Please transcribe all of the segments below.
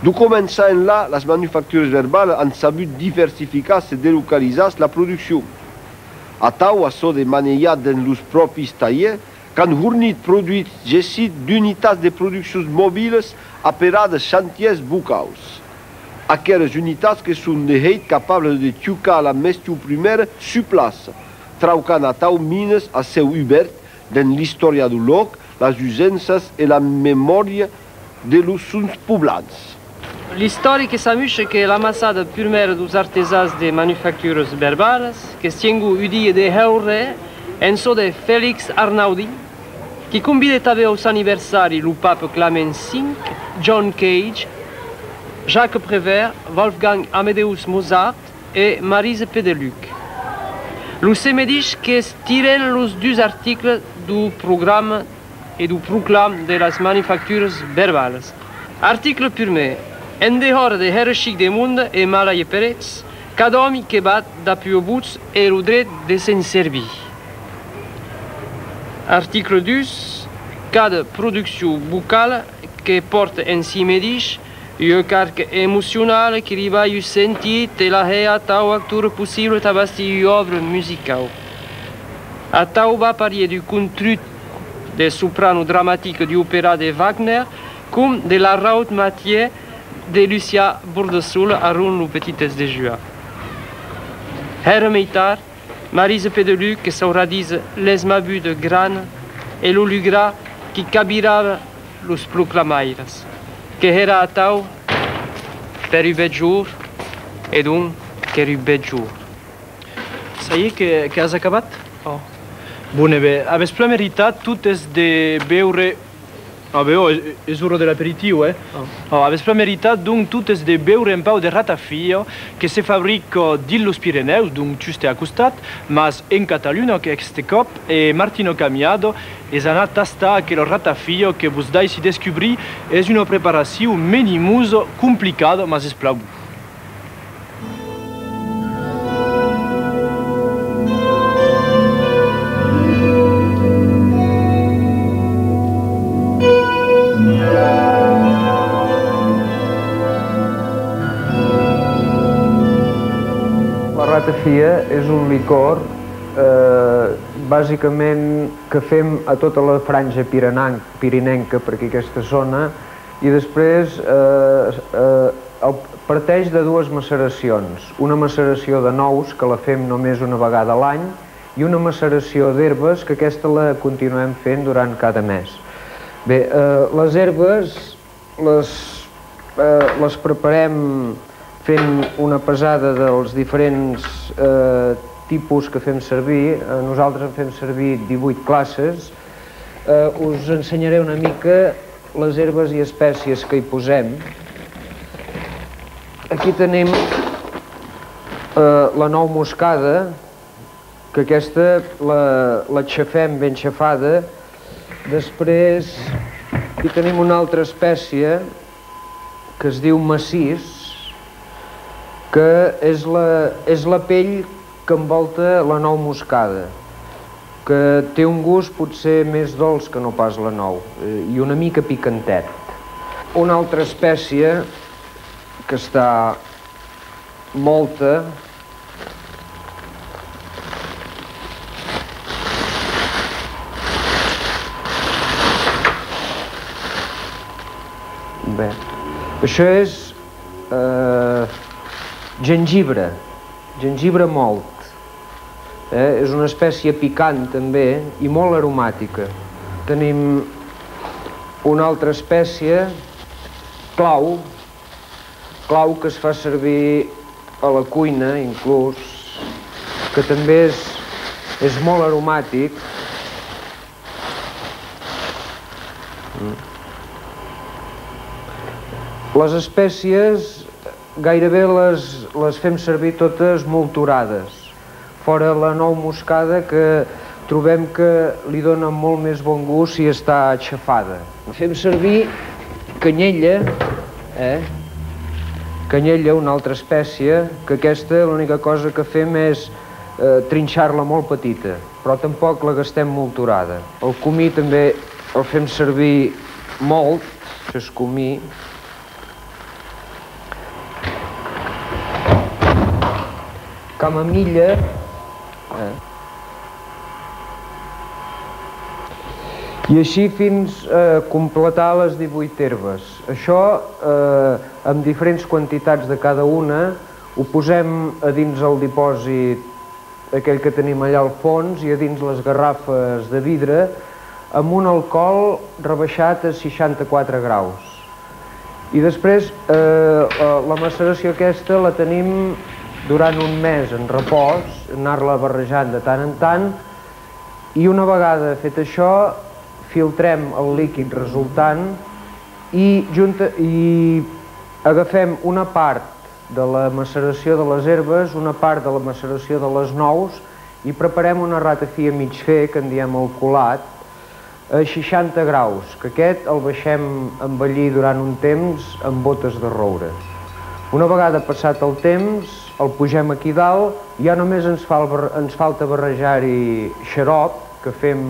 Du començar enlà, les manufactures verbals han sabut diversificar i delocalitzar la producció. Atau açò de manejar dans els propis tallers, qu'han fornit produïts gessit d'unitats de produccions mòbils aperades xantiers bucaus. Aquelles unitats que són de heit capables de trucar la mestre primera sur place, traucant atau mines a seu obert dans l'història del lloc, les usences i la memòria de los sons poblats. L'história que sabemos é que a amassada primeira dos artesãos de manufacturas verbales, que se tinha o dia de Heuré, em so de Félix Arnaudi, que convida também aos aniversários o Papa Clement V, John Cage, Jacques Prévert, Wolfgang Amadeus Mozart e Marise Pedeluc. O se me diz que tiram os dois artigos do programa e do proclame das manufacturas verbales. Article primeiro. En dehors de hierarchique des mondes et Malaye Peretz, cada homme que bat d'appui au bout et le droit de s'en servir. Article 2. Cada production buccale que porte en si médiche, un carque émotionnel qui riva eu sentit et la hea tau acteur possible tabasti une œuvre musicale. A tau va parier du contenu des soprano dramatique du opéra de Wagner, comme de la raute matière de Lucia Bourdessoul à Rouen le Petites de Juin. Hermeitar, Marise Pedeluc, que saura dire les mabus de grane, et le lugra qui cabirava los proclamaires, que era a tau per un bet jour, et donc que un bet jour. Ça y est, que has acabat? Oh. Bone, bé, a vespre meritat tot és de beure. Ah, bé, és hora de l'aperitiu, eh? Oh, a vespre meritat, donc, tot és de beure un pau de ratafio que se fabrica dins los Pirineus, donc, just a costat, mas en Catalunya, que este cop, Martino Camiado és anat a tastar aquell ratafio que vos dais a descobrir és una preparació menimusa, complicada, mas és plau. La ratafia és un licor bàsicament que fem a tota la franja pirinenca, per aquí aquesta zona, i després parteix de dues maceracions. Una maceració de nous, que la fem només una vegada a l'any, i una maceració d'herbes, que aquesta la continuem fent durant cada mes. Bé, les herbes les preparem fent una pesada dels diferents tipus que fem servir. Nosaltres en fem servir 18 classes. Us ensenyaré una mica les herbes i espècies que hi posem. Aquí tenim la nou moscada, que aquesta la xafem ben xafada. Després aquí tenim una altra espècie que es diu massís, que és la pell que envolta la nou moscada, que té un gust potser més dolç que no pas la nou, i una mica picantet. Una altra espècie que està molta bé, això és gengibre, gengibre mòlt. És una espècie picant també i molt aromàtica. Tenim una altra espècie, clau, que es fa servir a la cuina inclús, que també és molt aromàtic. Les espècies gairebé les fem servir totes molturades, fora la nou moscada, que trobem que li dona molt més bon gust si està aixafada. Fem servir canyella, canyella, una altra espècie, que aquesta l'única cosa que fem és trinxar-la molt petita, però tampoc la gastem molturada. El comí també el fem servir molt, això és comí. camamilla, i així fins a completar les 18 herbes. Això, amb diferents quantitats de cada una, ho posem a dins el dipòsit aquell que tenim allà al fons i a dins les garrafes de vidre amb un alcohol rebaixat a 64 graus. I després la maceració aquesta la tenim durant un mes en repòs, anar-la barrejant de tant en tant, i una vegada fet això filtrem el líquid resultant i agafem una part de la maceració de les herbes, una part de la maceració de les nous i preparem una ratafia mig fer, que en diem el colat, a 60 graus, que aquest el deixem envellir durant un temps amb botes de roure. Una vegada passat el temps, el pugem aquí dalt, ja només ens falta barrejar-hi xarop, que fem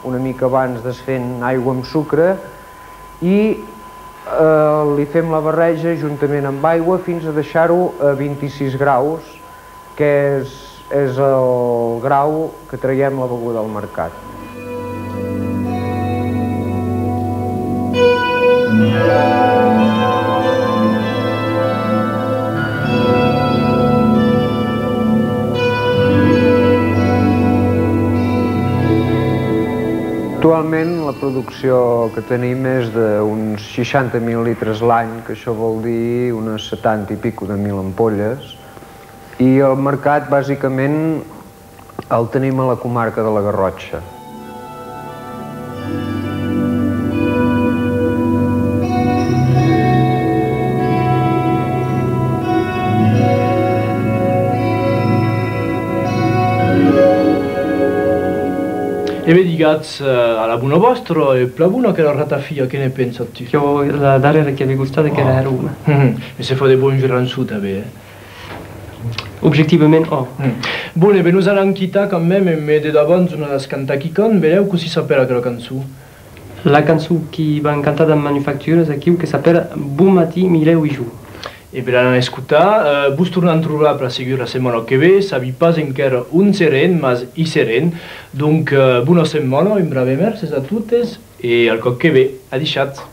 una mica abans desfent aigua amb sucre, i li fem la barreja juntament amb aigua fins a deixar-ho a 26 graus, que és el grau que traiem la beguda al mercat. Actualment la producció que tenim és d'uns 60 mil·lilitres l'any, que això vol dir unes 70 i pico de mil ampolles, i el mercat bàsicament el tenim a la comarca de la Garrotxa. E vedi digueți, alla bună vostra, e prea bună che la ratafia, che ne pensi tu? Io la darera che mi gustava che era a Roma. E se fa de buon giranzut, beh? Objectivament, Bune, ben us all'han quitat quand même, mais de d'abans una descantar qui con, vedeu così sapere aquella cançó? La cançó che va cantata in manufactures aquí, che s'appella Bon matí, mileu i jour. E per anar a escoltar, vos tornant a trobar per seguir la setmana que ve, sabi pas encara un seren, mas i seren. Donc, bona setmana, en brave merces a totes, e al cop que ve, adixats.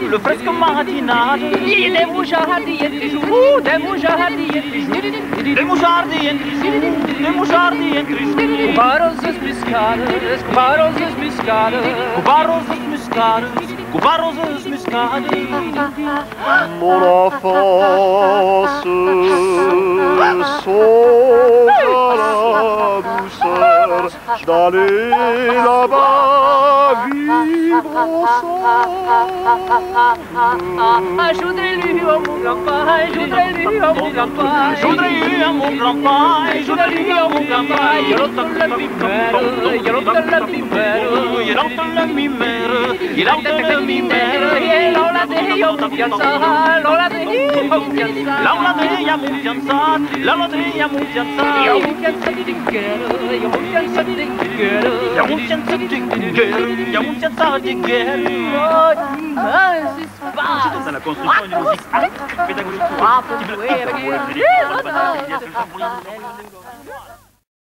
Le fresco matinato, le musciardi entri giù, le musciardi entri giù, le musciardi entri giù, le musciardi entri giù. Cubarosas pescadas, cubarosas pescadas, cubarosas pescadas, cubarosas pescadas. Mon enfance songe à la douceur d'aller là-bas vivre ensemble. Je voudrais lui à mon grand-père, je voudrais lui à mon grand-père, je voudrais lui à mon grand-père, je voudrais lui à mon grand-père. Je l'entends la mimère, je l'entends la mimère, je l'entends la mimère, je l'entends la mimère. Et l'on de io confianza, l'on de io confianza, l'on de io confianza, l'on de io confianza. Io confianza di guerra, io confianza di guerra, io confianza di guerra, io confianza di guerra. Dans la construction d'une musique pédagogique.